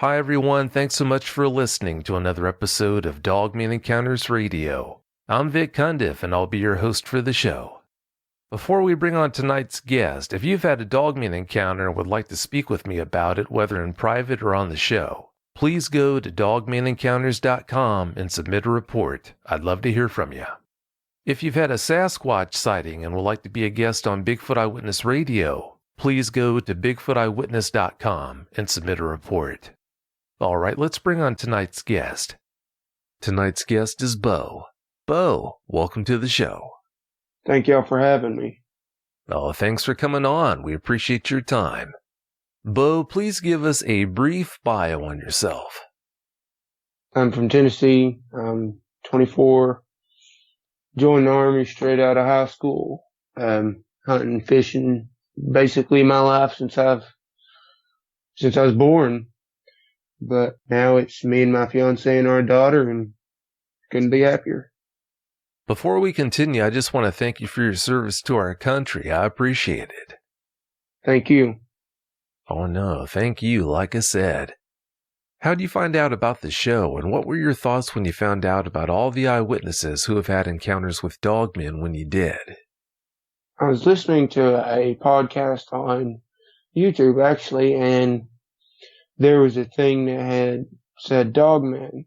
Hi everyone, thanks so much for listening to another episode of Dogman Encounters Radio. I'm Vic Cundiff and I'll be your host for the show. Before we bring on tonight's guest, if you've had a Dogman encounter and would like to speak with me about it, whether in private or on the show, please go to dogmanencounters.com and submit a report. I'd love to hear from you. If you've had a Sasquatch sighting and would like to be a guest on Bigfoot Eyewitness Radio, please go to bigfooteyewitness.com and submit a report. All right, let's bring on tonight's guest. Tonight's guest is Bo. Bo, welcome to the show. Thank y'all for having me. Oh, thanks for coming on. We appreciate your time. Bo, please give us a brief bio on yourself. I'm from Tennessee. I'm 24. Joined the Army straight out of high school. Hunting, fishing, basically my life since I was born. But now it's me and my fiance and our daughter, and couldn't be happier. Before we continue, I just want to thank you for your service to our country. I appreciate it. Thank you. Oh no, thank you, like I said. How did you find out about the show, and what were your thoughts when you found out about all the eyewitnesses who have had encounters with dogmen when you did? I was listening to a podcast on YouTube, actually, and there was a thing that had said Dogman,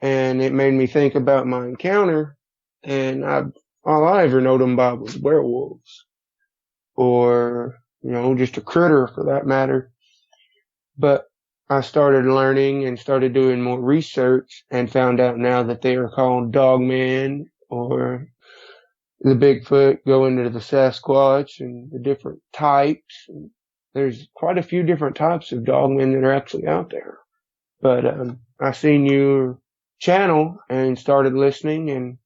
and it made me think about my encounter, and all I ever knowed them by was werewolves, or, just a critter for that matter. But I started learning and started doing more research and found out now that they are called Dogmen, or the Bigfoot go into the Sasquatch and the different types. There's quite a few different types of dogmen that are actually out there. But I seen your channel and started listening, and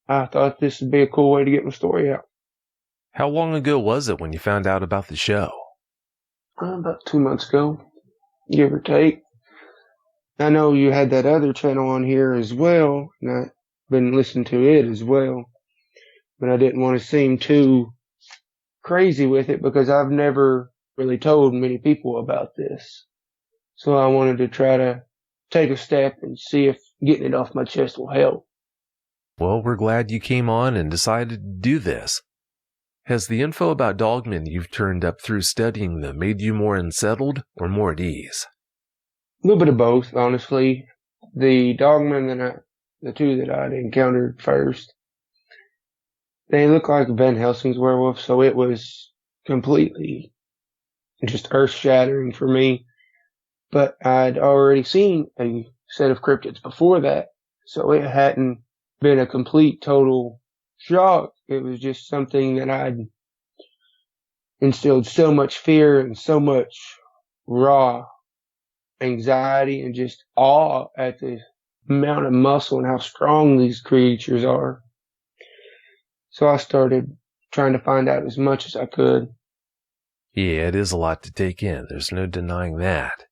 I thought this would be a cool way to get my story out. How long ago was it when you found out about the show? About 2 months ago, give or take. I know you had that other channel on here as well, and I've been listening to it as well. But I didn't want to seem too crazy with it because I've never really told many people about this. So I wanted to try to take a step and see if getting it off my chest will help. Well, we're glad you came on and decided to do this. Has the info about dogmen you've turned up through studying them made you more unsettled or more at ease? A little bit of both, honestly. The dogmen the two that I'd encountered first, they look like Van Helsing's werewolf, so it was completely just earth-shattering for me. But I'd already seen a set of cryptids before that, so it hadn't been a complete, total shock. It was just something that I'd instilled so much fear and so much raw anxiety and just awe at the amount of muscle and how strong these creatures are. So I started trying to find out as much as I could. Yeah, it is a lot to take in. There's no denying that.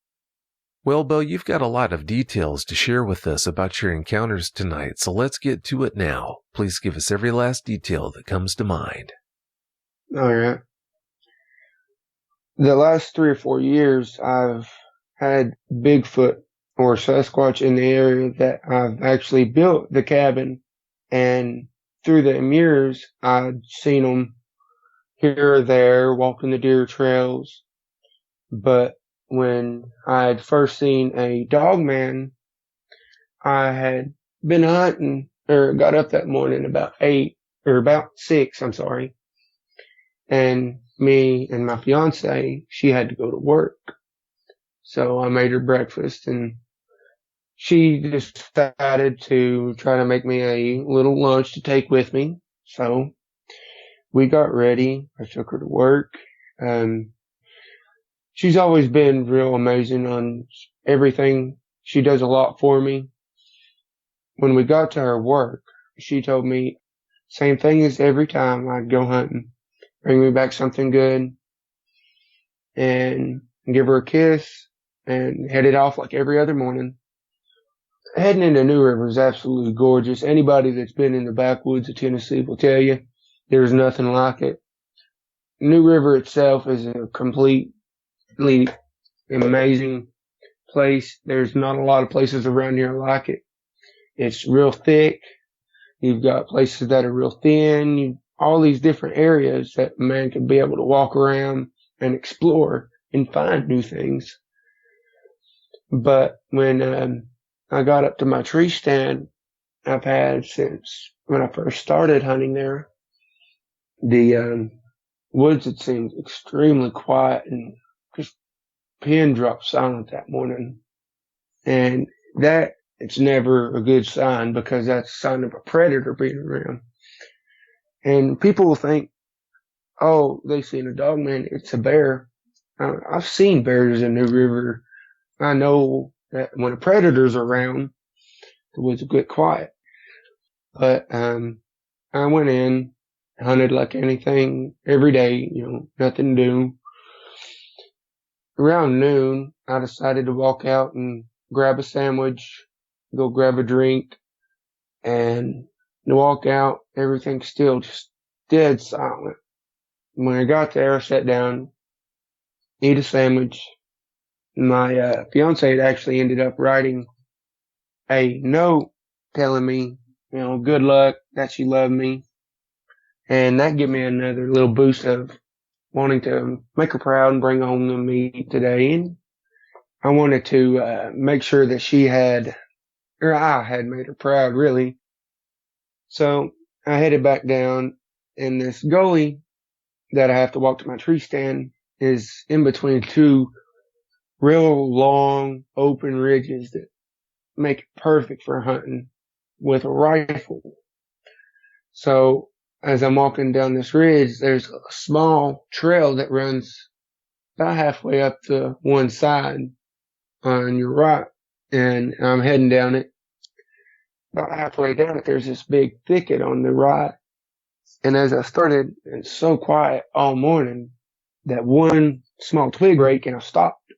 Well, Bo, you've got a lot of details to share with us about your encounters tonight, so let's get to it now. Please give us every last detail that comes to mind. All right. The last 3 or 4 years, I've had Bigfoot or Sasquatch in the area that I've actually built the cabin, and through the years, I'd seen them here or there, walking the deer trails. But when I had first seen a dogman, I had been hunting, or got up that morning about 6, and me and my fiance, she had to go to work. So I made her breakfast, and she decided to try to make me a little lunch to take with me. So we got ready. I took her to work. She's always been real amazing on everything. She does a lot for me. When we got to her work, she told me, same thing as every time I'd go hunting. Bring me back something good and give her a kiss and headed off like every other morning. Heading into New River is absolutely gorgeous. Anybody that's been in the backwoods of Tennessee will tell you there's nothing like it. New River itself is a completely amazing place. There's not a lot of places around here like it. It's real thick. You've got places that are real thin. All these different areas that a man could be able to walk around and explore and find new things. But when I got up to my tree stand, I've had since when I first started hunting there, the woods had seemed extremely quiet and just pin drop silent that morning. And that it's never a good sign because that's a sign of a predator being around. And people will think, oh, they've seen a dogman, it's a bear. I've seen bears in the river. I know that when a predator's around, the woods will get quiet. But I went in, hunted like anything every day, nothing to do. Around noon, I decided to walk out and grab a sandwich, go grab a drink, and to walk out, everything's still just dead silent. When I got there, I sat down, ate a sandwich. My fiance had actually ended up writing a note telling me, good luck, that she loved me. And that gave me another little boost of wanting to make her proud and bring her home to me today. And I wanted to make sure that I had made her proud, really. So I headed back down, and this gully that I have to walk to my tree stand is in between two real long open ridges that make it perfect for hunting with a rifle. So as I'm walking down this ridge, there's a small trail that runs about halfway up to one side on your right, and I'm heading down it. About halfway down it, there's this big thicket on the right. And as I started, it's so quiet all morning that one small twig break and I stopped.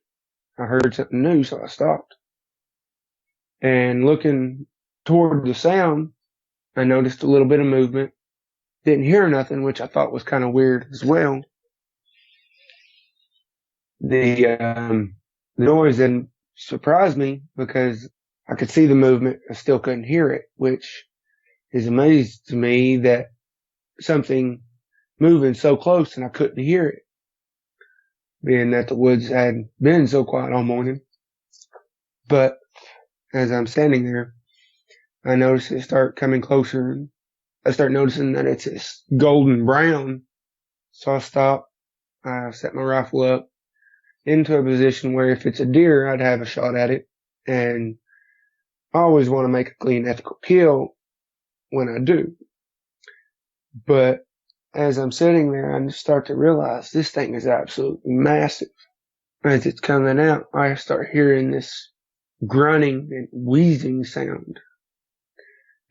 I heard something new, so I stopped. And looking toward the sound, I noticed a little bit of movement. Didn't hear nothing, which I thought was kind of weird as well. The noise didn't surprise me because I could see the movement. I still couldn't hear it, which is amazing to me that something moving so close and I couldn't hear it, being that the woods had been so quiet all morning. But as I'm standing there, I notice it start coming closer, and I start noticing that it's this golden brown. So I stop. I set my rifle up into a position where if it's a deer, I'd have a shot at it. And I always want to make a clean, ethical kill when I do. But as I'm sitting there, I just start to realize this thing is absolutely massive. As it's coming out, I start hearing this grunting and wheezing sound.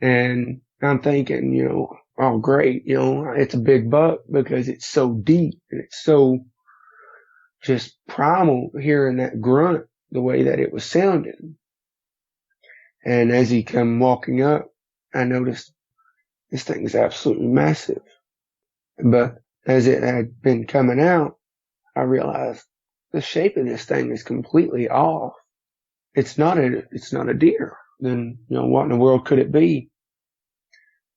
And I'm thinking, oh great, it's a big buck because it's so deep and it's so just primal hearing that grunt the way that it was sounding. And as he come walking up, I noticed this thing is absolutely massive. But as it had been coming out, I realized the shape of this thing is completely off. It's not a deer. Then, what in the world could it be?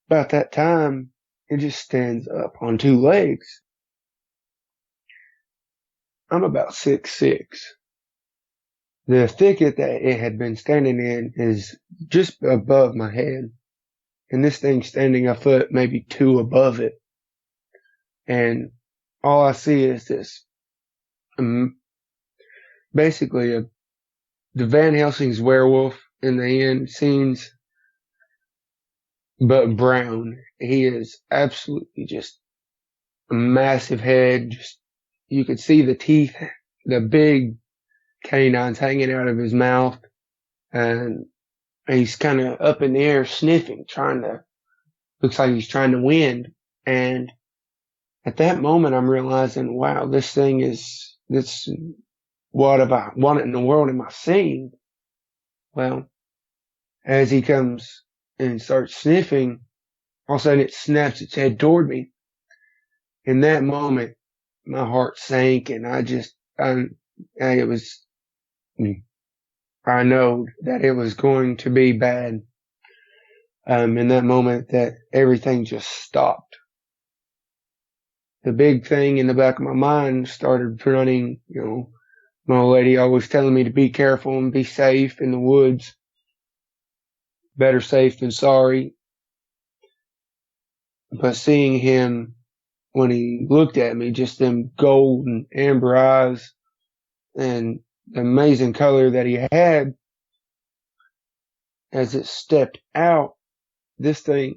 About that time, it just stands up on two legs. I'm about 6'6". The thicket that it had been standing in is just above my head. And this thing's standing a foot, maybe two above it. And all I see is this, basically the Van Helsing's werewolf in the end scenes, but brown. He is absolutely just a massive head. Just, you could see the teeth, the big canines hanging out of his mouth, and he's kind of up in the air sniffing, looks like he's trying to win. And at that moment, I'm realizing, wow, what in the world am I seeing? Well, as he comes and starts sniffing, all of a sudden it snaps its head toward me. In that moment, my heart sank, and I know that it was going to be bad. In that moment that everything just stopped. The big thing in the back of my mind started running, my old lady always telling me to be careful and be safe in the woods. Better safe than sorry. But seeing him when he looked at me, just them gold and amber eyes and the amazing color that he had as it stepped out, this thing,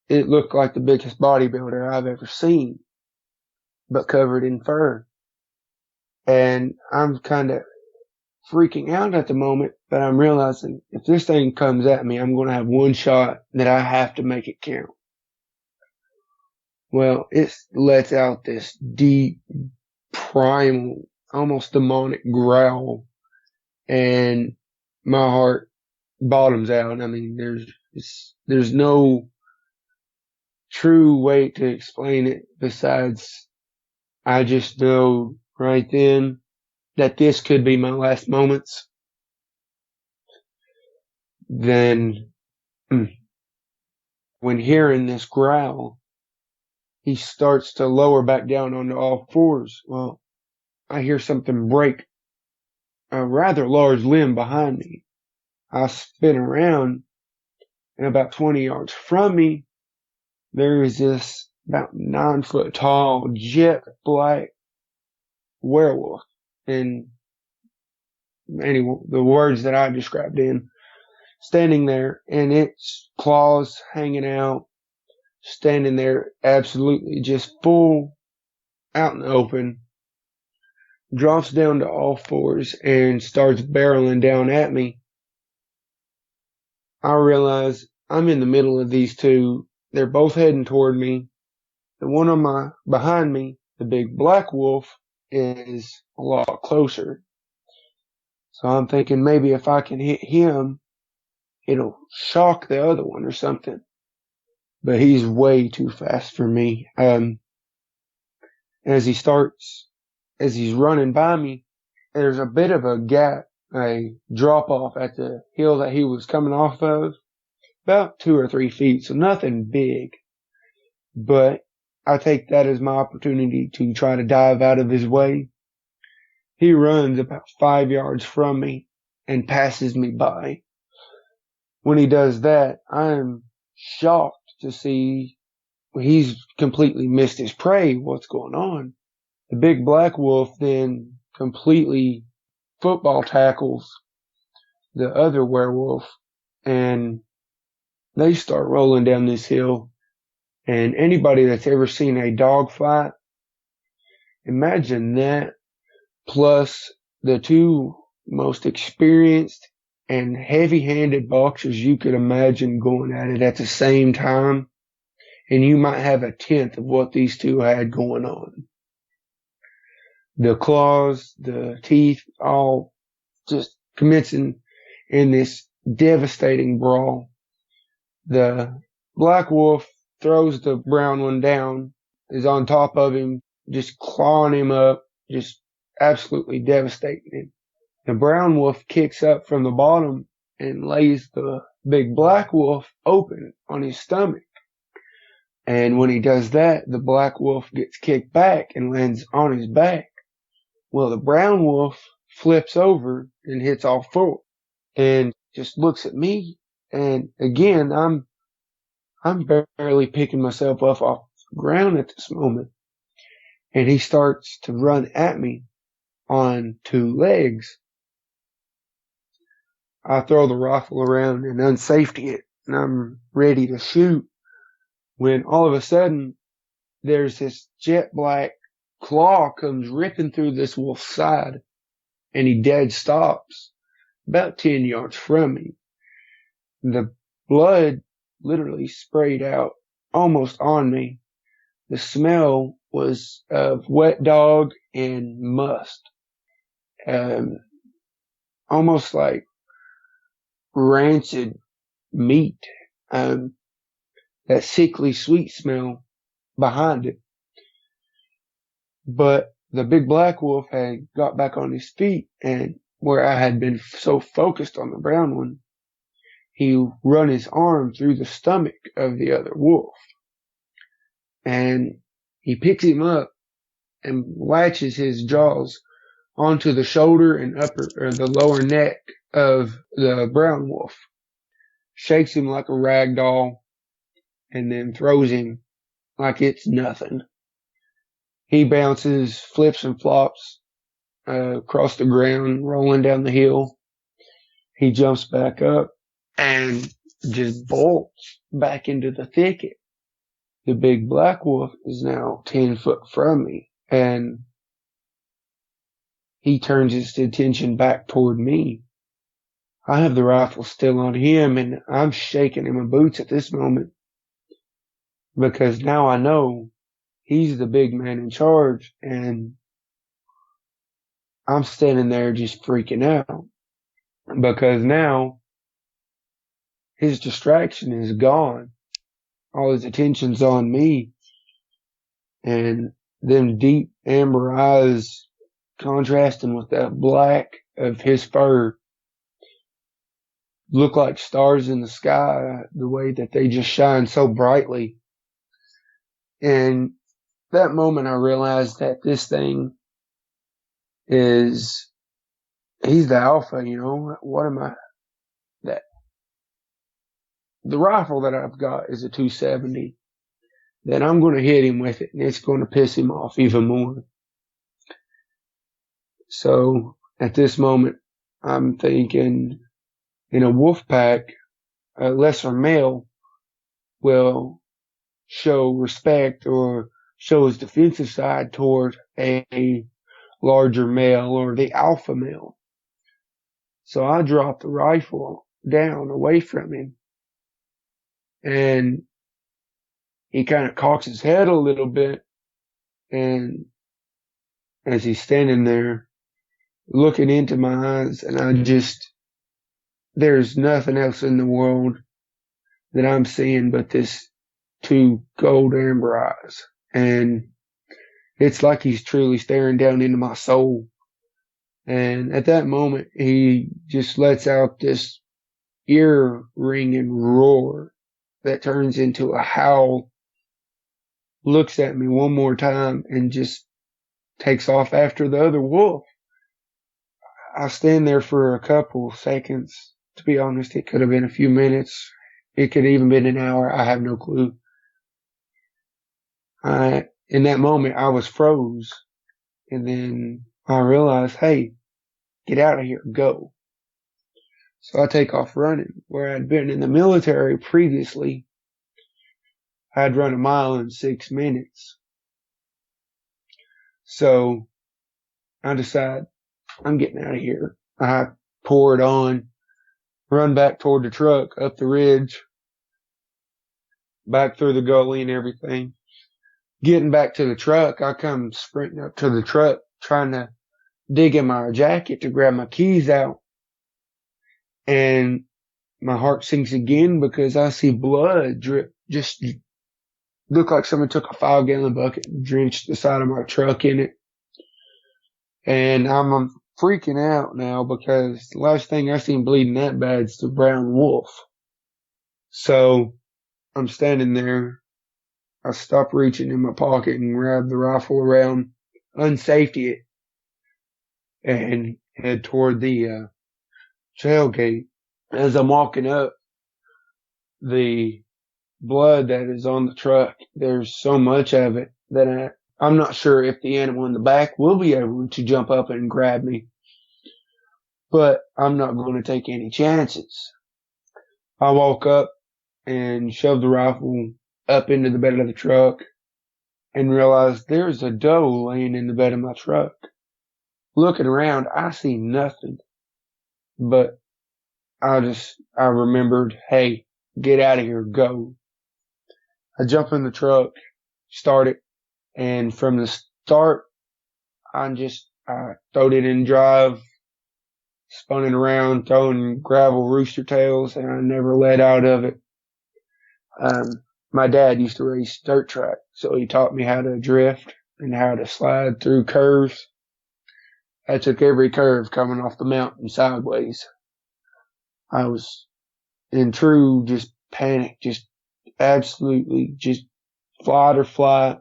it looked like the biggest bodybuilder I've ever seen, but covered in fur. And I'm kind of freaking out at the moment, but I'm realizing if this thing comes at me, I'm going to have one shot that I have to make it count. Well, it lets out this deep, primal, almost demonic growl, and my heart bottoms out. I mean, there's no true way to explain it besides I just know right then that this could be my last moments. Then, when hearing this growl, he starts to lower back down onto all fours. Well, I hear something break a rather large limb behind me. I spin around, and about 20 yards from me, there is this about 9 foot tall, jet black werewolf. And anyway, the words that I described in, standing there, and its claws hanging out, standing there absolutely just full out in the open, drops down to all fours and starts barreling down at me. I realize I'm in the middle of these two. They're both heading toward me. The one behind me, the big black wolf, is a lot closer. So I'm thinking maybe if I can hit him, it'll shock the other one or something. But he's way too fast for me. As he's running by me, there's a bit of a gap, a drop off at the hill that he was coming off of, about 2 or 3 feet, so nothing big. But I take that as my opportunity to try to dive out of his way. He runs about 5 yards from me and passes me by. When he does that, I'm shocked to see he's completely missed his prey. What's going on? The big black wolf then completely football tackles the other werewolf, and they start rolling down this hill. And anybody that's ever seen a dog fight, imagine that plus the two most experienced and heavy-handed boxers you could imagine going at it at the same time, and you might have a tenth of what these two had going on. The claws, the teeth, all just commencing in this devastating brawl. The black wolf throws the brown one down, is on top of him, just clawing him up, just absolutely devastating him. The brown wolf kicks up from the bottom and lays the big black wolf open on his stomach. And when he does that, the black wolf gets kicked back and lands on his back. Well, the brown wolf flips over and hits all four and just looks at me. And again, I'm barely picking myself up off the ground at this moment. And he starts to run at me on 2 legs. I throw the rifle around and unsafety it, and I'm ready to shoot when all of a sudden there's this jet black claw comes ripping through this wolf's side, and he dead stops about 10 yards from me. The blood literally sprayed out almost on me. The smell was of wet dog and must. Almost like rancid meat. That sickly sweet smell behind it. But the big black wolf had got back on his feet and where I had been so focused on the brown one, he run his arm through the stomach of the other wolf. And he picks him up and latches his jaws onto the shoulder and the lower neck of the brown wolf, shakes him like a rag doll, and then throws him like it's nothing. He bounces, flips and flops across the ground, rolling down the hill. He jumps back up and just bolts back into the thicket. The big black wolf is now 10 foot from me, and he turns his attention back toward me. I have the rifle still on him, and I'm shaking in my boots at this moment, because now I know he's the big man in charge, and I'm standing there just freaking out, because now his distraction is gone. All his attention's on me, and them deep amber eyes contrasting with that black of his fur look like stars in the sky, the way that they just shine so brightly. And that moment I realized that this thing he's the alpha, what am I, the rifle that I've got is a 270. Then I'm going to hit him with it, and it's going to piss him off even more. So at this moment, I'm thinking in a wolf pack, a lesser male will show respect or show his defensive side toward a larger male or the alpha male. So I drop the rifle down away from him, and he kind of cocks his head a little bit, and as he's standing there looking into my eyes, and there's nothing else in the world that I'm seeing but this two gold amber eyes. And it's like he's truly staring down into my soul. And at that moment, he just lets out this ear-ringing roar that turns into a howl, looks at me one more time, and just takes off after the other wolf. I stand there for a couple seconds. To be honest, it could have been a few minutes. It could have even been an hour. I have no clue. In that moment, I was froze. And then I realized, hey, get out of here, go. So I take off running. Where I'd been in the military previously, I'd run a mile in 6 minutes. So I decide I'm getting out of here. I pour it on, run back toward the truck, up the ridge, back through the gully and everything. Getting back to the truck, I come sprinting up to the truck, trying to dig in my jacket to grab my keys out. And my heart sinks again because I see blood drip, just look like someone took a 5-gallon bucket and drenched the side of my truck in it. And I'm freaking out now because the last thing I seen bleeding that bad is the brown wolf. So I'm standing there. I stop reaching in my pocket and grab the rifle around, unsafety it, and head toward the tailgate. As I'm walking up, the blood that is on the truck, there's so much of it that I'm not sure if the animal in the back will be able to jump up and grab me. But I'm not going to take any chances. I walk up and shove the rifle up into the bed of the truck and realize there's a doe laying in the bed of my truck. Looking around, I see nothing. But I remembered, hey, get out of here, go. I jump in the truck, start it, and from the start, I throwed it in drive, spun it around, throwing gravel rooster tails, and I never let out of it. My dad used to race dirt track, so he taught me how to drift and how to slide through curves. I took every curve coming off the mountain sideways. I was in true just panic, just absolutely just fight or flight,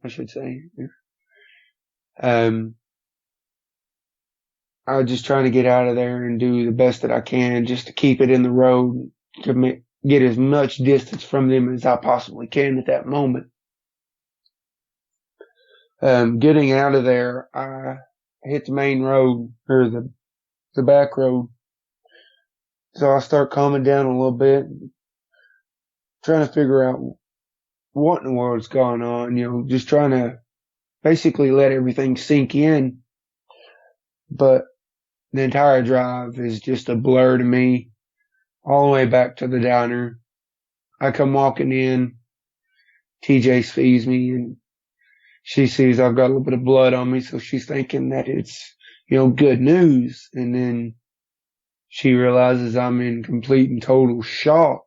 I should say. I was just trying to get out of there and do the best that I can just to keep it in the road, to get as much distance from them as I possibly can at that moment. Getting out of there, I hit the main road, or the back road. So I start calming down a little bit, trying to figure out what in the world's going on, just trying to basically let everything sink in. But the entire drive is just a blur to me, all the way back to the diner. I come walking in, TJ sees me, and she sees I've got a little bit of blood on me, so she's thinking that it's, good news. And then she realizes I'm in complete and total shock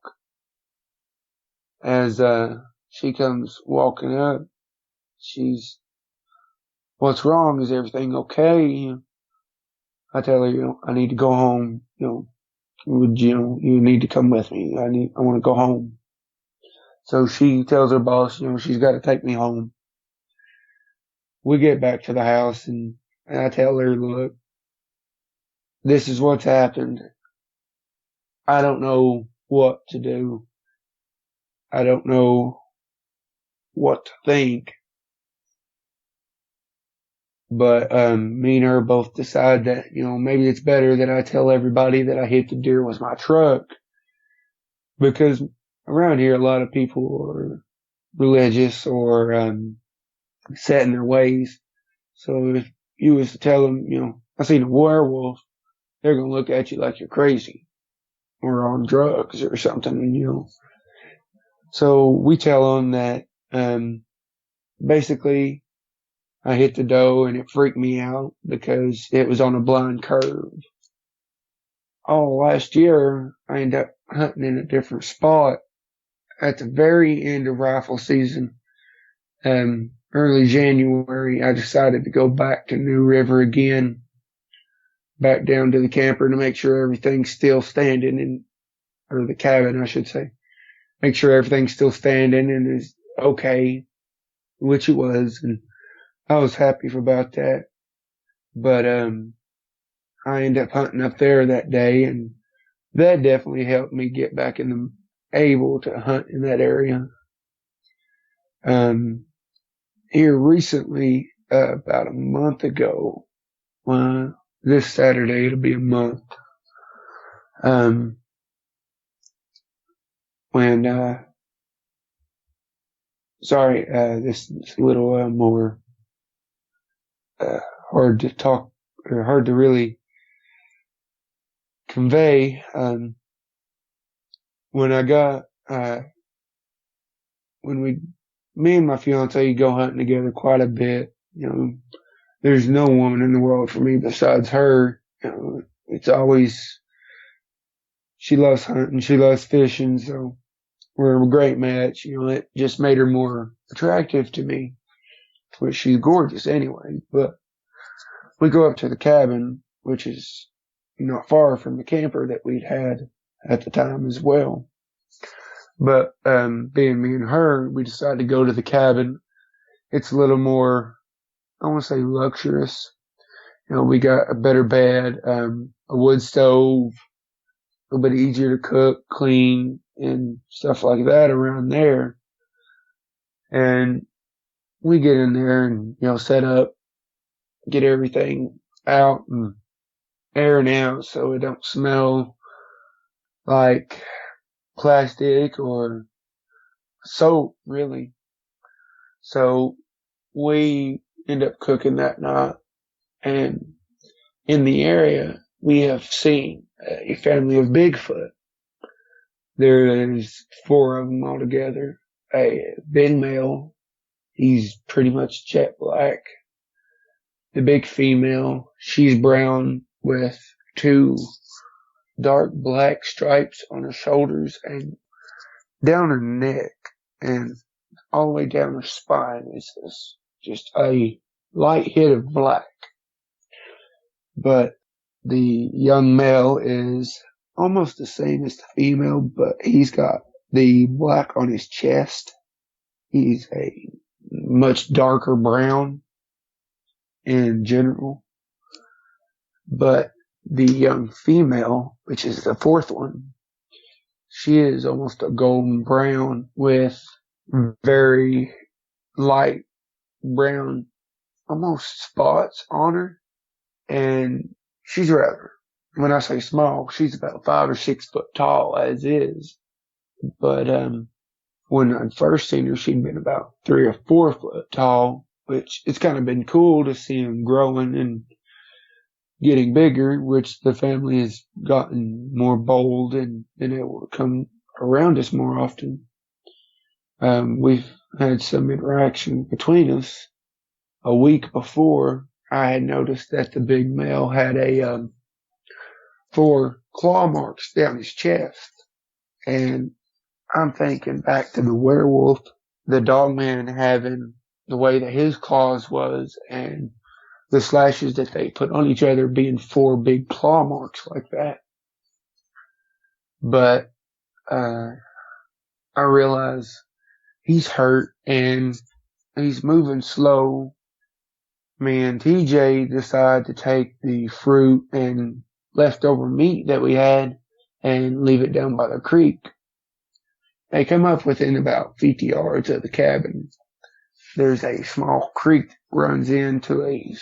as she comes walking up. She's, "What's wrong? Is everything okay?" I tell her, I need to go home. You need to come with me. I want to go home. So she tells her boss, she's got to take me home. We get back to the house, and I tell her, "Look, this is what's happened. I don't know what to do. I don't know what to think." But me and her both decide that, maybe it's better that I tell everybody that I hit the deer with my truck. Because around here, a lot of people are religious or set in their ways. So if you was to tell them, I seen a werewolf, they're going to look at you like you're crazy or on drugs or something, So we tell them that basically I hit the doe and it freaked me out because it was on a blind curve. Last year I ended up hunting in a different spot at the very end of rifle season. Early January, I decided to go back to New River again, back down to the camper to make sure everything's still standing, or the cabin, I should say. Make sure everything's still standing and is okay, which it was, and I was happy about that. But I ended up hunting up there that day, and that definitely helped me get back able to hunt in that area. Here recently, about a month ago, this Saturday it'll be a month, this is a little more hard to talk, or hard to really convey. Me and my fiance go hunting together quite a bit. There's no woman in the world for me besides her. It's always, she loves hunting, she loves fishing, so we're a great match. It just made her more attractive to me, which she's gorgeous anyway. But we go up to the cabin, which is not far from the camper that we'd had at the time as well. But being me and her, we decided to go to the cabin. It's a little more, I want to say, luxurious. We got a better bed, a wood stove, a little bit easier to cook, clean, and stuff like that around there. And we get in there and, set up, get everything out and airing out so it don't smell like plastic or soap, really. So we end up cooking that night, and in the area we have seen a family of Bigfoot. There is 4 of them altogether. A big male, he's pretty much jet black. The big female, she's brown with 2 dark black stripes on her shoulders and down her neck, and all the way down her spine is this just a light hit of black. But the young male is almost the same as the female, but he's got the black on his chest. He's a much darker brown in general. But the young female, which is the fourth one, she is almost a golden brown with very light brown, almost spots on her. And she's rather, when I say small, she's about 5 or 6 foot tall as is. But, when I'd first seen her, she'd been about 3 or 4 foot tall, which it's kind of been cool to see them growing and getting bigger, which the family has gotten more bold and been able to come around us more often. We've had some interaction between us. A week before, I had noticed that the big male had 4 claw marks down his chest. And I'm thinking back to the werewolf, the Dogman having the way that his claws was, and the slashes that they put on each other being 4 big claw marks like that. But I realize he's hurt and he's moving slow. Me and TJ decided to take the fruit and leftover meat that we had and leave it down by the creek. They come up within about 50 yards of the cabin. There's a small creek that runs into a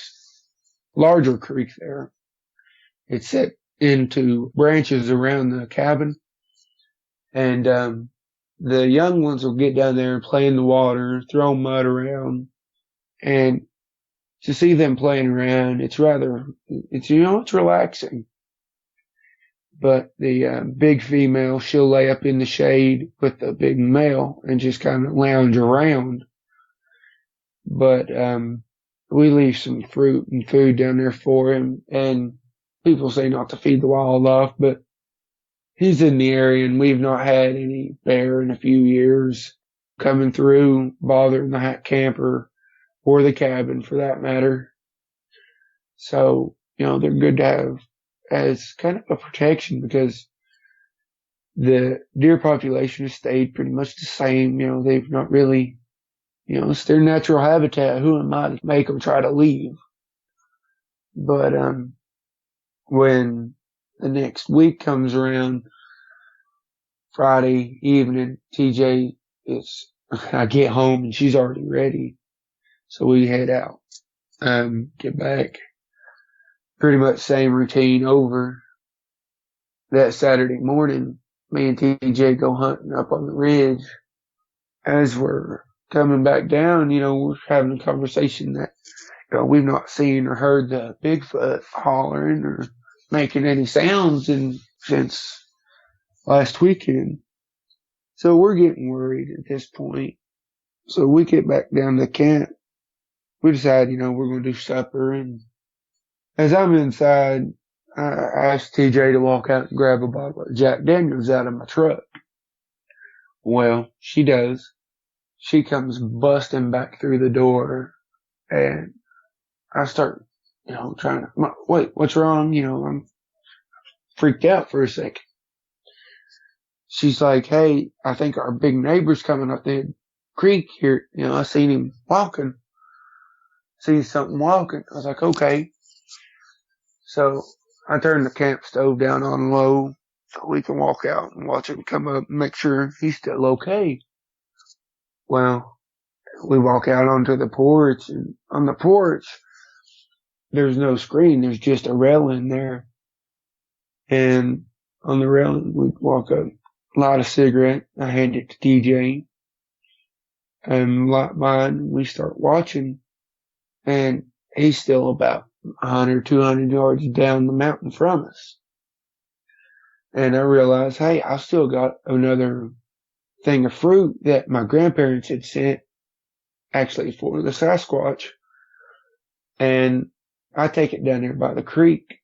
larger creek there. It's set into branches around the cabin. And the young ones will get down there and play in the water, throw mud around. And to see them playing around, it's relaxing. But the big female, she'll lay up in the shade with the big male and just kind of lounge around. But we leave some fruit and food down there for him, and people say not to feed the wildlife, but he's in the area, and we've not had any bear in a few years coming through, bothering the camper or the cabin for that matter. So, they're good to have as kind of a protection because the deer population has stayed pretty much the same. They've not really, it's their natural habitat. Who am I to make them try to leave? But, when the next week comes around, Friday evening, TJ I get home and she's already ready. So we head out, get back. Pretty much same routine over. That Saturday morning, me and TJ go hunting up on the ridge. As we're coming back down, we're having a conversation that, we've not seen or heard the Bigfoot hollering or making any sounds since last weekend. So we're getting worried at this point. So we get back down to camp. We decide, we're going to do supper. And as I'm inside, I asked TJ to walk out and grab a bottle of Jack Daniels out of my truck. Well, she does. She comes busting back through the door, and I start, trying to, wait, what's wrong? I'm freaked out for a second. She's like, hey, I think our big neighbor's coming up the creek here. I seen him walking. Seen something walking. I was like, okay. So I turned the camp stove down on low so we can walk out and watch him come up and make sure he's still okay. Well, we walk out onto the porch, and on the porch, there's no screen. There's just a railing there. And on the railing, we walk up, light a cigarette. I hand it to DJ and light mine. We start watching, and he's still about 100, 200 yards down the mountain from us. And I realized, hey, I still got another thing of fruit that my grandparents had sent, actually for the Sasquatch. And I take it down there by the creek.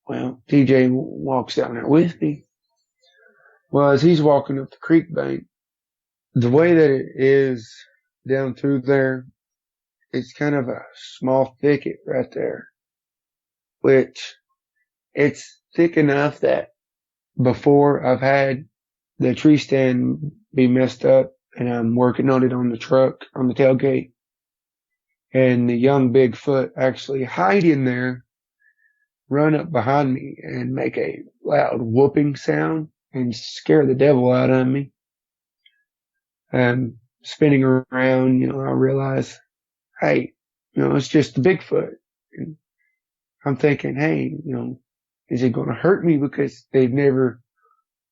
Well, TJ walks down there with me. Well, as he's walking up the creek bank, the way that it is down through there, it's kind of a small thicket right there, which it's thick enough that before I've had the tree stand be messed up and I'm working on it on the truck, on the tailgate, and the young Bigfoot actually hide in there, run up behind me and make a loud whooping sound and scare the devil out of me. Spinning around, I realize, hey, it's just the Bigfoot. And I'm thinking, hey, is it going to hurt me because they've never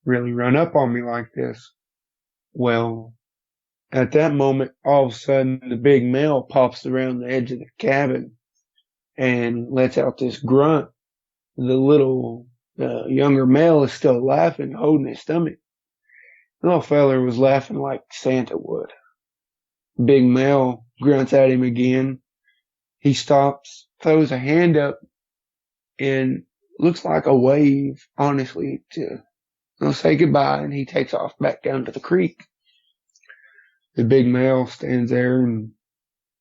really run up on me like this? Well, at that moment, all of a sudden, the big male pops around the edge of the cabin and lets out this grunt. The little younger male is still laughing, holding his stomach. The little feller was laughing like Santa would. Big male grunts at him again. He stops, throws a hand up, and looks like a wave, honestly, to say goodbye, and he takes off back down to the creek. The big male stands there, and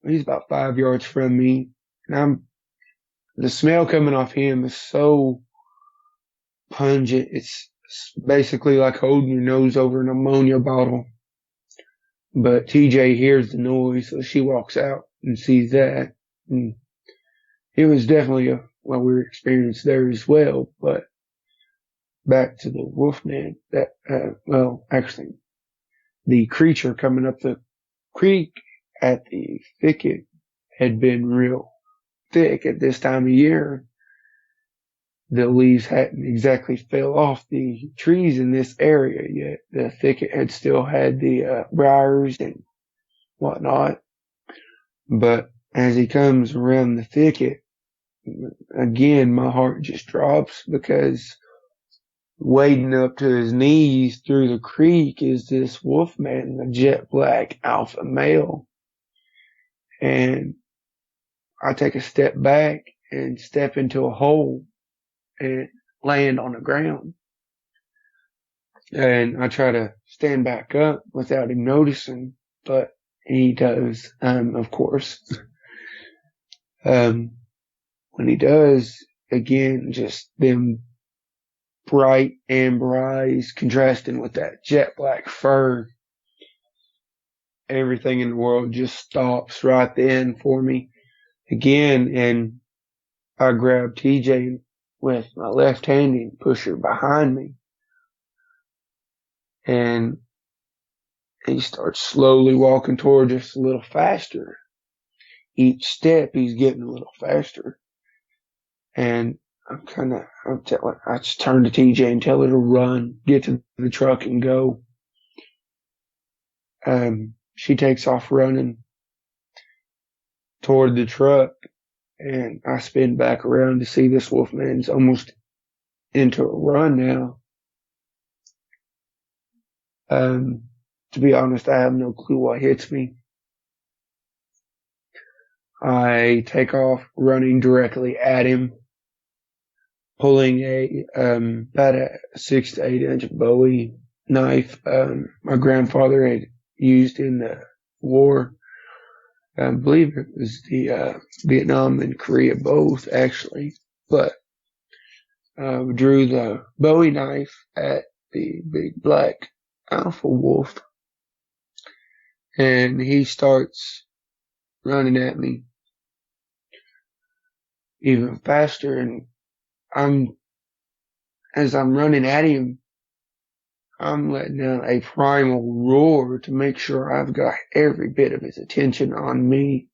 he's about 5 yards from me, and the smell coming off him is so pungent. It's basically like holding your nose over an ammonia bottle. But TJ hears the noise, so she walks out and sees that. And it was definitely a weird experience there as well. But back to the Wolfman, actually, the creature coming up the creek at the thicket had been real thick at this time of year. The leaves hadn't exactly fell off the trees in this area yet. The thicket had still had the briars and whatnot. But as he comes around the thicket, again, my heart just drops because wading up to his knees through the creek is this Wolfman, the jet black alpha male. And I take a step back and step into a hole and land on the ground. And I try to stand back up without him noticing, but he does, of course. When he does, again, just them bright amber eyes contrasting with that jet black fur. Everything in the world just stops right then for me again, and I grab TJ with my left hand and push her behind me. And he starts slowly walking towards us a little faster. Each step he's getting a little faster. And I just turn to TJ and tell her to run, get to the truck and go. She takes off running toward the truck. And I spin back around to see this Wolfman's almost into a run now. To be honest, I have no clue what hits me. I take off running directly at him, pulling about a 6 to 8 inch Bowie knife, my grandfather had used in the war. I believe it was the Vietnam and Korea both, actually. But drew the Bowie knife at the big black alpha wolf. And he starts running at me even faster. And as I'm running at him, I'm letting out a primal roar to make sure I've got every bit of his attention on me.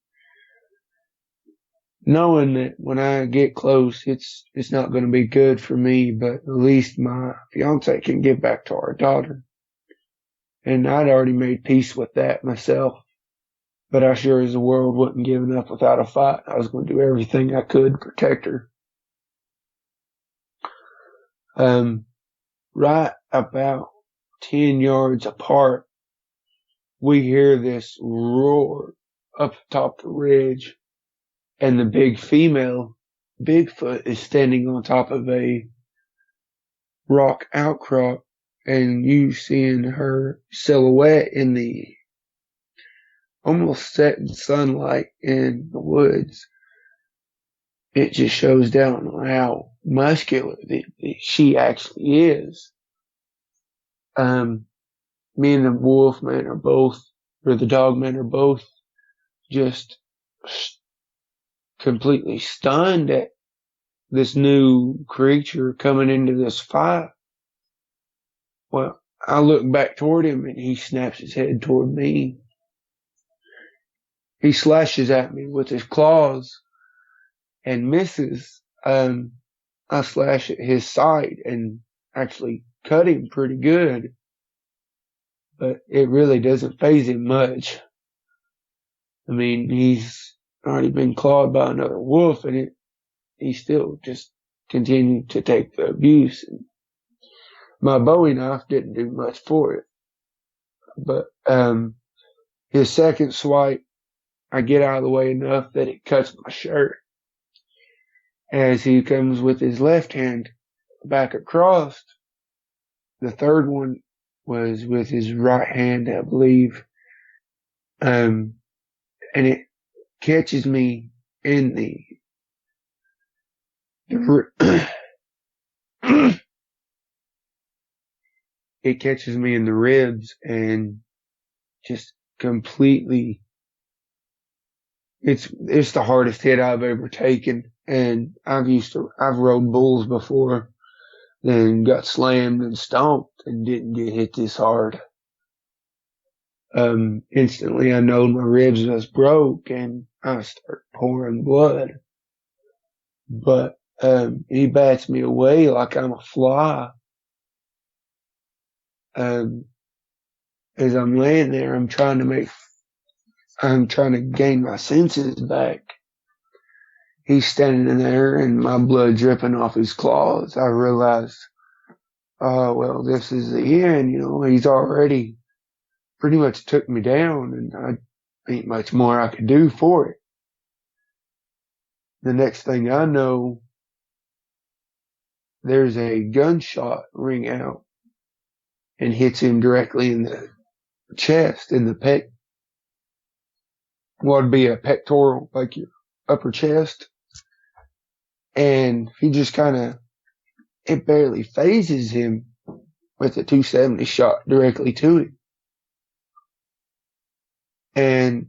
Knowing that when I get close, it's not going to be good for me, but at least my fiance can get back to our daughter. And I'd already made peace with that myself. But I sure as the world wasn't giving up without a fight. I was going to do everything I could to protect her. Right about 10 yards apart, we hear this roar up atop the ridge, and the big female Bigfoot is standing on top of a rock outcrop, and you seeing her silhouette in the almost setting sunlight in the woods. It just shows down on how muscular she actually is. Me and the wolfman are both, or the dogmen are both just completely stunned at this new creature coming into this fight. Well, I look back toward him and he snaps his head toward me. He slashes at me with his claws and misses. I slash at his side and actually cut him pretty good, but it really doesn't faze him much. I mean, he's already been clawed by another wolf, and he still just continued to take the abuse. And my Bowie knife didn't do much for it, but his second swipe, I get out of the way enough that it cuts my shirt. As he comes with his left hand back across, the third one was with his right hand, I believe. And it catches me in it catches me in the ribs and just completely, it's the hardest hit I've ever taken. And I've rode bulls before and got slammed and stomped and didn't get hit this hard. Instantly I know my ribs was broke and I start pouring blood. But, he bats me away like I'm a fly. As I'm laying there, I'm trying to gain my senses back. He's standing there and my blood dripping off his claws. I realize, well, this is the end, he's already pretty much took me down and I ain't much more I could do for it. The next thing I know, there's a gunshot ring out and hits him directly in the chest, in the what would be a pectoral, like your upper chest. And he just it barely phases him with a 270 shot directly to him. And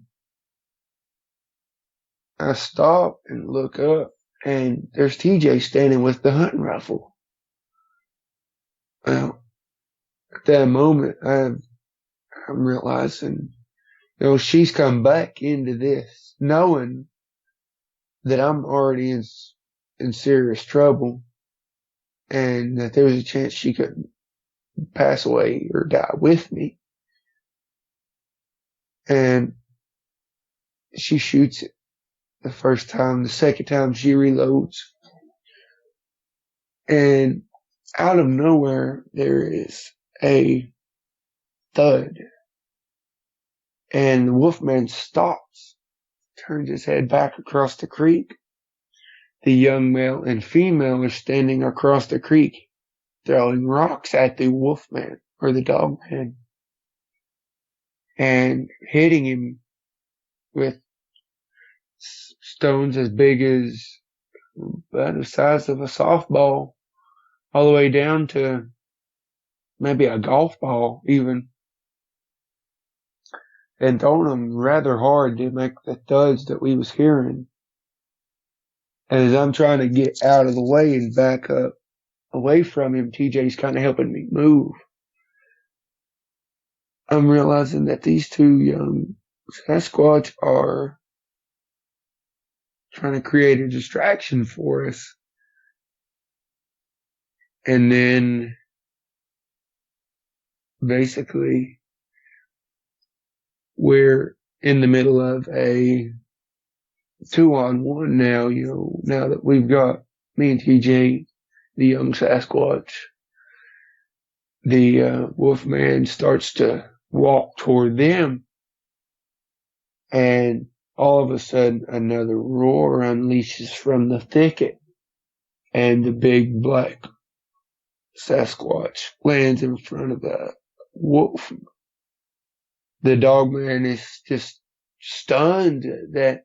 I stop and look up and there's TJ standing with the hunting rifle. Well, at that moment, I'm realizing, she's come back into this knowing that I'm already in serious trouble and that there's a chance she could pass away or die with me. And she shoots it the first time. The second time she reloads. And out of nowhere, there is a thud. And the wolfman stops, turns his head back across the creek. The young male and female are standing across the creek, throwing rocks at the wolfman or the dogman and hitting him with stones as big as about the size of a softball, all the way down to maybe a golf ball even, and throwing them rather hard to make the thuds that we was hearing. As I'm trying to get out of the way and back up away from him, TJ's kind of helping me move. I'm realizing that these two young Sasquatch are trying to create a distraction for us. And then basically we're in the middle of a 2-on-1 now, now that we've got me and TJ, the young Sasquatch. The wolfman starts to walk toward them, and all of a sudden another roar unleashes from the thicket, and the big black Sasquatch lands in front of the wolf. The dogman is just stunned that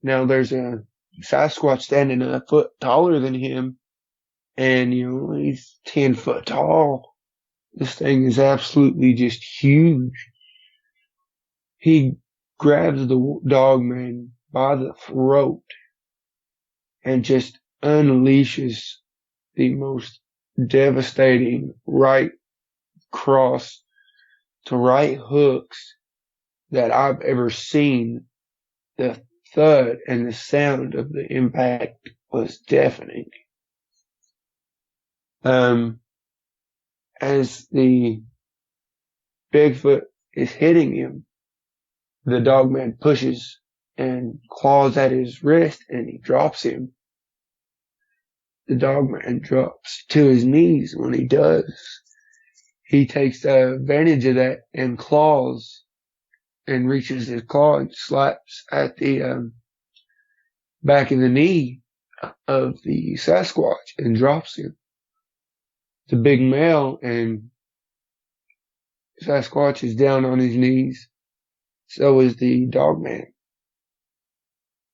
now there's a Sasquatch standing a foot taller than him, and he's 10 foot tall. This thing is absolutely just huge. He grabs the Dogman by the throat and just unleashes the most devastating right cross to right hooks that I've ever seen. The thud and the sound of the impact was deafening. As the Bigfoot is hitting him, the Dogman pushes and claws at his wrist, and he drops him. The Dogman drops to his knees. When he does, he takes advantage of that and claws and reaches his claw and slaps at the back of the knee of the Sasquatch and drops him. The big male, and Sasquatch is down on his knees. So is the Dogman.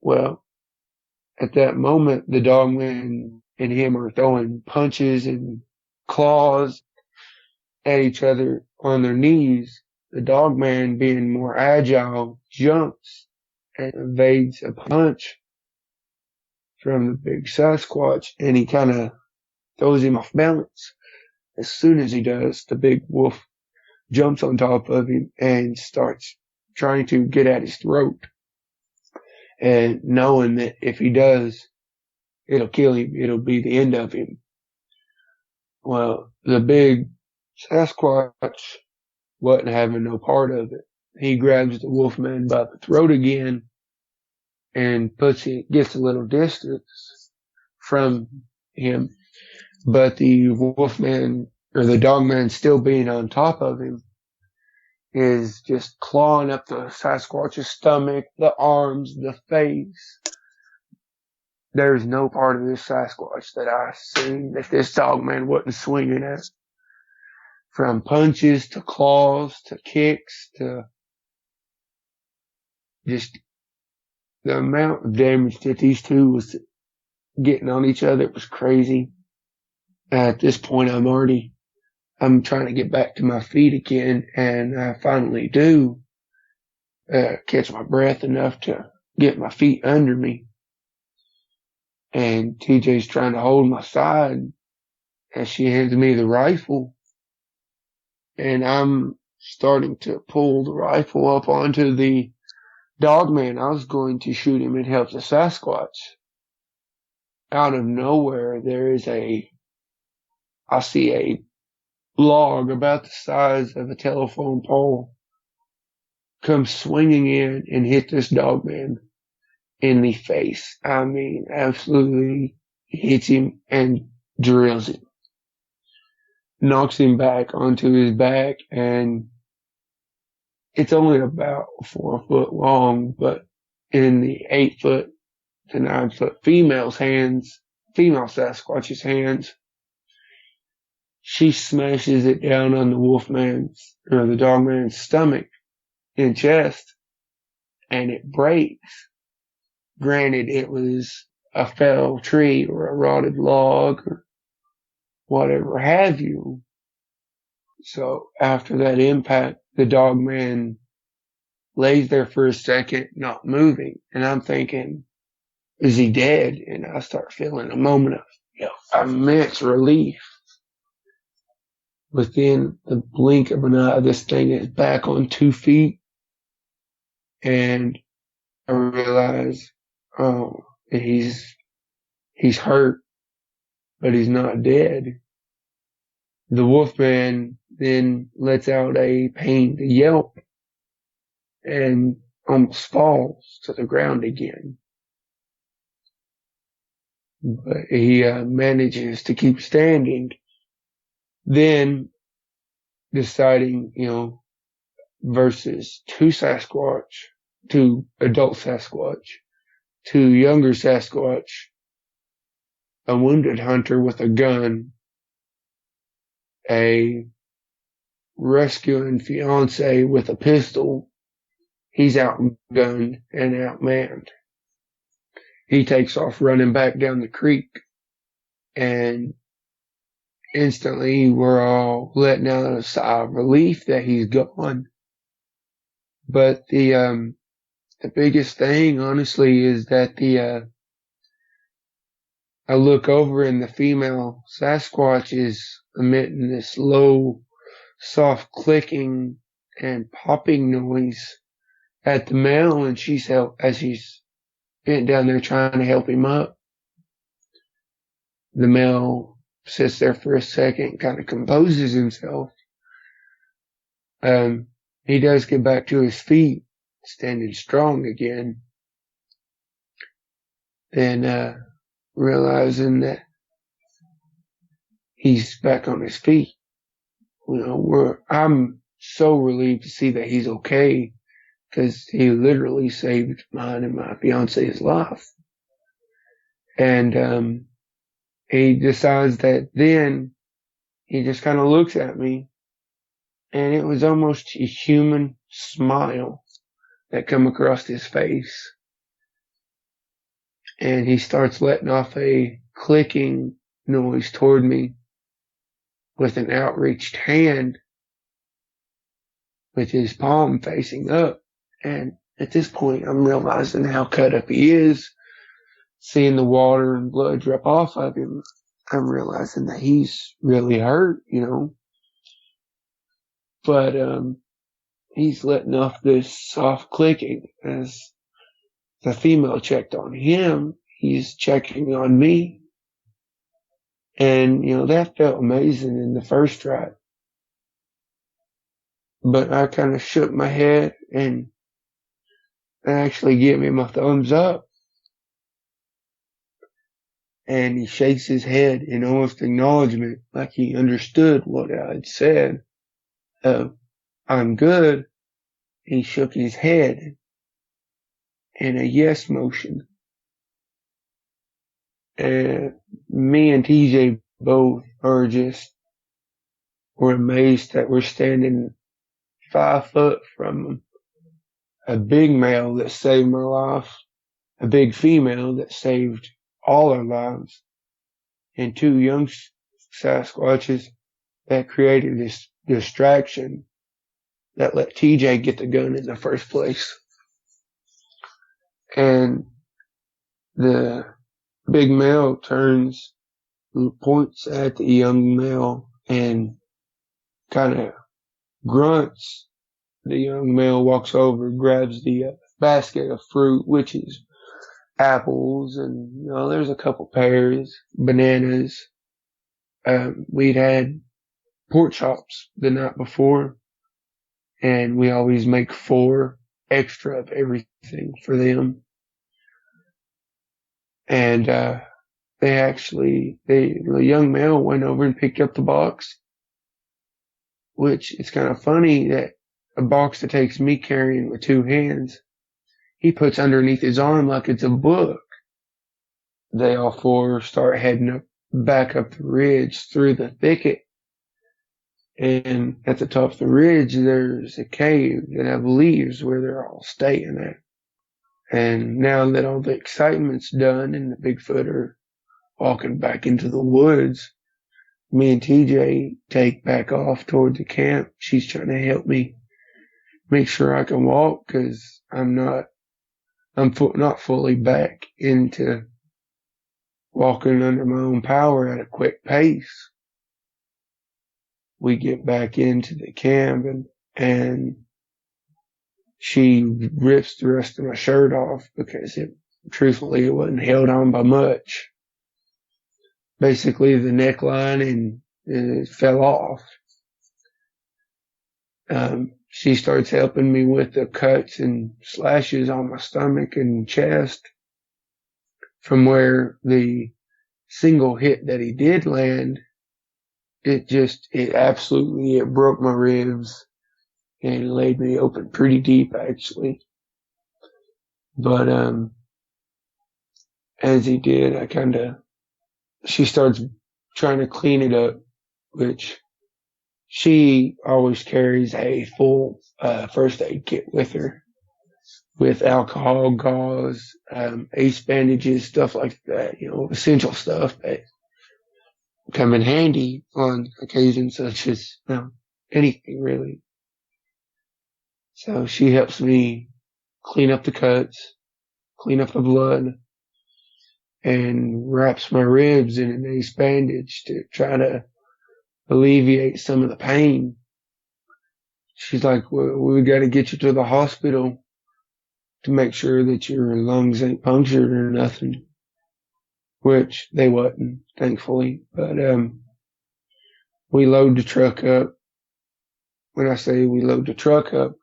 Well, at that moment, the Dogman and him are throwing punches and claws at each other on their knees. The Dogman, being more agile, jumps and evades a punch from the big Sasquatch, and he kind of throws him off balance. As soon as he does, the big wolf jumps on top of him and starts trying to get at his throat. And knowing that if he does, it'll kill him. It'll be the end of him. Well, the big Sasquatch wasn't having no part of it. He grabs the wolfman by the throat again and gets a little distance from him. But the wolfman, or the Dogman, still being on top of him, is just clawing up the Sasquatch's stomach, the arms, the face. There's no part of this Sasquatch that I've seen that this Dogman wasn't swinging at. From punches to claws to kicks to just the amount of damage that these two was getting on each other was crazy. At this point, I'm trying to get back to my feet again, and I finally do catch my breath enough to get my feet under me. And TJ's trying to hold my side as she hands me the rifle. And I'm starting to pull the rifle up onto the Dogman. I was going to shoot him and help the Sasquatch. Out of nowhere, I see a log about the size of a telephone pole come swinging in and hit this Dogman in the face. I mean, absolutely hits him and drills him. Knocks him back onto his back, and it's only about 4 foot long, but in the 8 foot to 9 foot female Sasquatch's hands, she smashes it down on the Dogman's stomach and chest, and it breaks. Granted, it was a fell tree or a rotted log or whatever have you. So after that impact, the Dogman lays there for a second, not moving. And I'm thinking, is he dead? And I start feeling a moment of immense relief. Within the blink of an eye, this thing is back on 2 feet. And I realize, he's hurt, but he's not dead. The wolfman then lets out a pained yelp and almost falls to the ground again. But he manages to keep standing. Then deciding, versus 2 adult Sasquatch, 2 younger Sasquatch, a wounded hunter with a gun, a rescuing fiance with a pistol. he's outgunned and outmanned. He takes off running back down the creek, and instantly we're all letting out a sigh of relief that he's gone. But the biggest thing, honestly, is that I look over and the female Sasquatch is emitting this low, soft clicking and popping noise at the male, and as she's bent down there trying to help him up. The male sits there for a second, kind of composes himself. He does get back to his feet, standing strong again. Then, realizing that he's back on his feet. I'm so relieved to see that he's okay, because he literally saved mine and my fiance's life. And, he decides that then he just kind of looks at me, and it was almost a human smile that come across his face. And he starts letting off a clicking noise toward me with an outreached hand with his palm facing up. And at this point, I'm realizing how cut up he is. Seeing the water and blood drip off of him, I'm realizing that he's really hurt, But, he's letting off this soft clicking as the female checked on him. He's checking on me. And, that felt amazing in the first try. But I kind of shook my head and actually gave him a thumbs up. And he shakes his head in almost acknowledgement, like he understood what I had said. I'm good. He shook his head in a yes motion. And me and TJ both we're amazed that we're standing 5 foot from a big male that saved my life, a big female that saved all our lives, and 2 young Sasquatches that created this distraction that let TJ get the gun in the first place. And the big male turns and points at the young male and kind of grunts. The young male walks over, grabs the basket of fruit, which is apples, and there's a couple pears, bananas. We'd had pork chops the night before, and we always make 4 extra of everything for them. And the young male went over and picked up the box, which it's kind of funny that a box that takes me carrying with 2 hands, he puts underneath his arm like it's a book. They all 4 start heading back up the ridge through the thicket. And at the top of the ridge, there's a cave that have leaves where they're all staying at. And now that all the excitement's done and the Bigfoot are walking back into the woods, me and TJ take back off toward the camp. She's trying to help me make sure I can walk, because I'm not fully back into walking under my own power at a quick pace. We get back into the camp, and she rips the rest of my shirt off because truthfully, it wasn't held on by much. Basically, the neckline and it fell off. She starts helping me with the cuts and slashes on my stomach and chest from where the single hit that he did land. It broke my ribs and laid me open pretty deep, actually. But, as he did, she starts trying to clean it up, which she always carries a full, first aid kit with her. with alcohol, gauze, ace bandages, stuff like that, essential stuff that come in handy on occasions such as, anything really. So she helps me clean up the cuts, clean up the blood, and wraps my ribs in an ace bandage to try to alleviate some of the pain. She's like, well, we got to get you to the hospital to make sure that your lungs ain't punctured or nothing, which they wasn't, thankfully. But we load the truck up. When I say we load the truck up,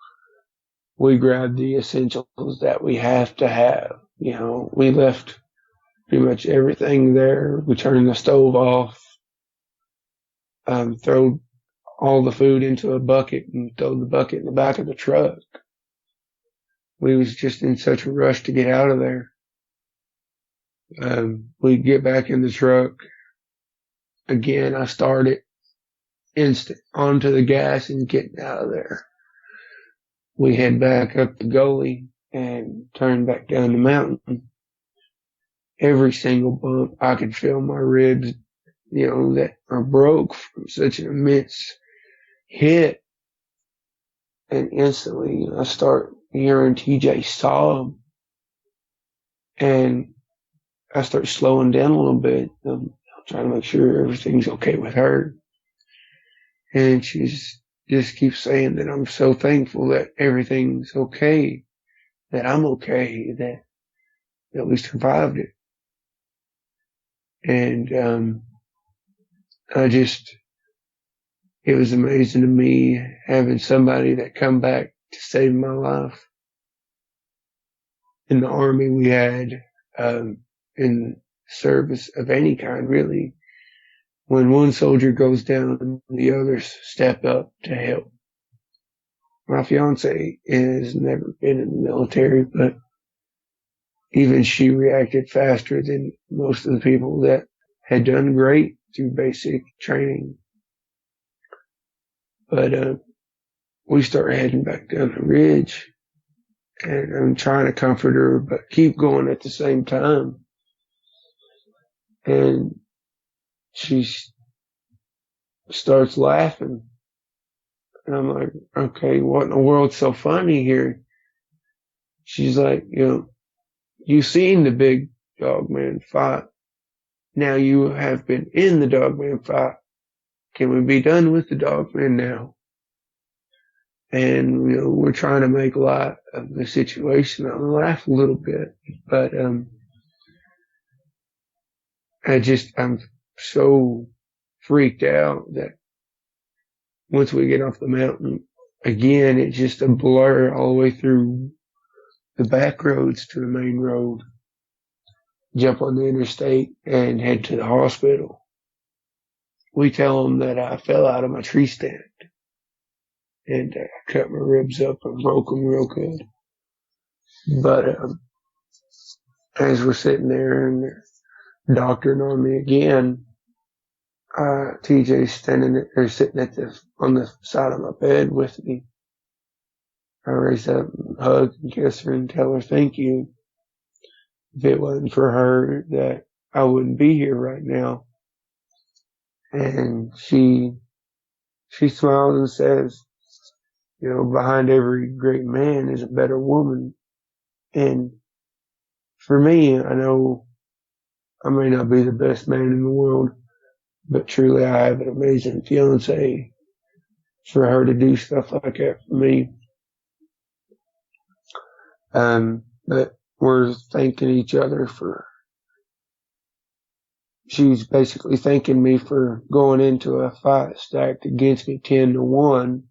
we grab the essentials that we have to have. We left pretty much everything there. We turned the stove off, throw all the food into a bucket and throw the bucket in the back of the truck. We was just in such a rush to get out of there. We get back in the truck. Again, I start it instant onto the gas and getting out of there. We head back up the gully and turn back down the mountain. Every single bump, I could feel my ribs, that are broke from such an immense hit. And instantly, I start hearing TJ sob. And I start slowing down a little bit. I'm trying to make sure everything's okay with her. And she's just keeps saying that I'm so thankful that everything's okay, that I'm okay, that we survived it. And it was amazing to me having somebody that come back to save my life. In the Army, we had in service of any kind, really, when one soldier goes down, the others step up to help. My fiance has never been in the military, but even she reacted faster than most of the people that had done great through basic training. But we start heading back down the ridge, and I'm trying to comfort her, but keep going at the same time. And she starts laughing. And I'm like, okay, what in the world's so funny here? She's like, you've seen the big Dogman fight. Now you have been in the Dogman fight. Can we be done with the Dogman now? And, we're trying to make light of the situation. I laugh a little bit, but, I'm so freaked out that once we get off the mountain, again, it's just a blur all the way through the back roads to the main road. Jump on the interstate and head to the hospital. We tell them that I fell out of my tree stand and cut my ribs up and broke them real good. But as we're sitting there and they're doctoring on me again, TJ's sitting on the side of my bed with me. I raise up and hug and kiss her and tell her thank you. If it wasn't for her, that I wouldn't be here right now. And she smiles and says, behind every great man is a better woman. And for me, I know I may not be the best man in the world, but truly I have an amazing fiance for her to do stuff like that for me. But we're thanking each other she's basically thanking me for going into a fight stacked against me 10-1,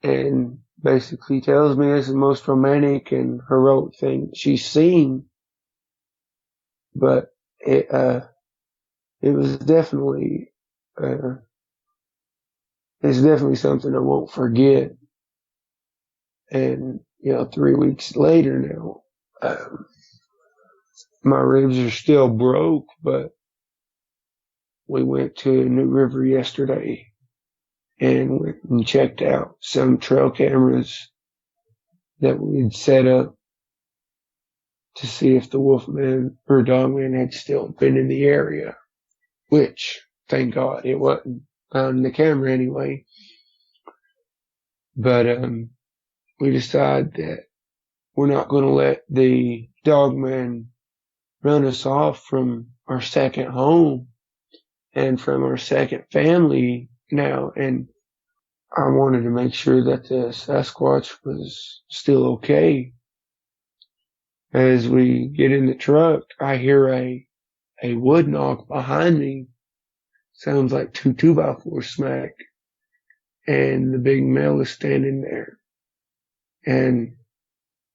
and basically tells me it's the most romantic and heroic thing she's seen. But it was definitely, it's definitely something I won't forget. And, 3 weeks later now, my ribs are still broke, but we went to New River yesterday and went and checked out some trail cameras that we'd set up to see if the Wolfman or Dogman had still been in the area, which, thank God, it wasn't on the camera anyway. But we decided that we're not going to let the Dogman run us off from our second home and from our second family now. And I wanted to make sure that the Sasquatch was still okay. As we get in the truck, I hear a wood knock behind me. Sounds like two 2x4 smack. And the big male is standing there. And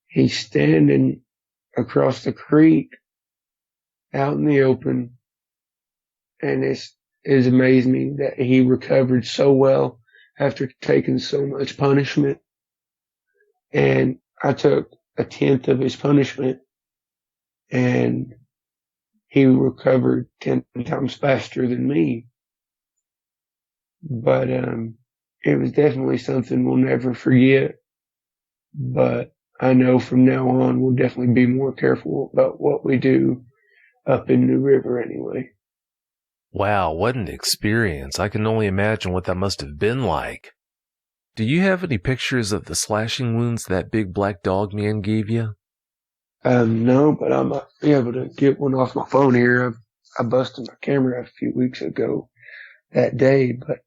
he's standing across the creek out in the open. And it's amazed me that he recovered so well after taking so much punishment. And I took a tenth of his punishment, and he recovered 10 times faster than me. But it was definitely something we'll never forget. But I know from now on we'll definitely be more careful about what we do up in New River anyway. Wow, what an experience. I can only imagine what that must have been like. Do you have any pictures of the slashing wounds that big black dog man gave you? No, but I might be able to get one off my phone here. I busted my camera a few weeks ago that day, but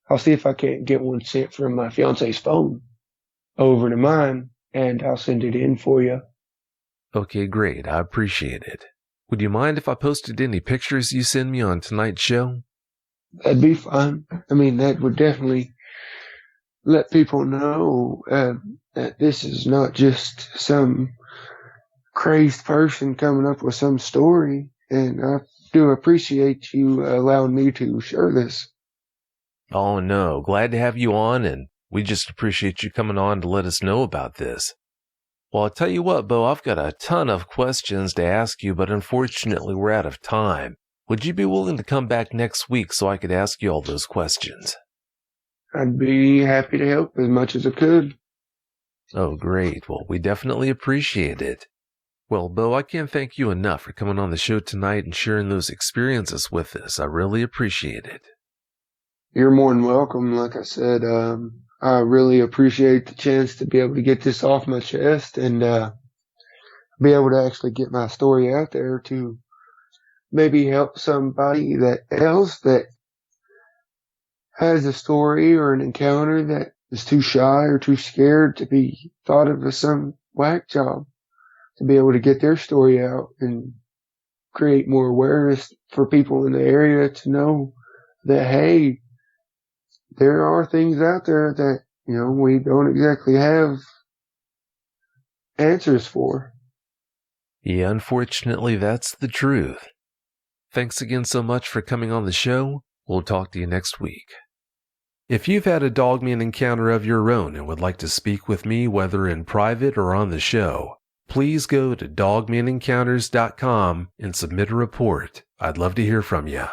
I'll see if I can't get one sent from my fiance's phone over to mine, and I'll send it in for you. Okay, great. I appreciate it. Would you mind if I posted any pictures you send me on tonight's show? That'd be fine. I mean, that would definitely let people know that this is not just some crazed person coming up with some story. And I do appreciate you allowing me to share this. Oh, no. Glad to have you on, and we just appreciate you coming on to let us know about this. Well, I'll tell you what, Bo, I've got a ton of questions to ask you, but unfortunately we're out of time. Would you be willing to come back next week so I could ask you all those questions? I'd be happy to help as much as I could. Oh, great. Well, we definitely appreciate it. Well, Bo, I can't thank you enough for coming on the show tonight and sharing those experiences with us. I really appreciate it. You're more than welcome. Like I said, I really appreciate the chance to be able to get this off my chest and be able to actually get my story out there to maybe help somebody else that has a story or an encounter that is too shy or too scared to be thought of as some whack job, to be able to get their story out and create more awareness for people in the area to know that, hey, there are things out there that, you know, we don't exactly have answers for. Yeah, unfortunately, that's the truth. Thanks again so much for coming on the show. We'll talk to you next week. If you've had a Dogman encounter of your own and would like to speak with me, whether in private or on the show, please go to dogmenencounters.com and submit a report. I'd love to hear from you.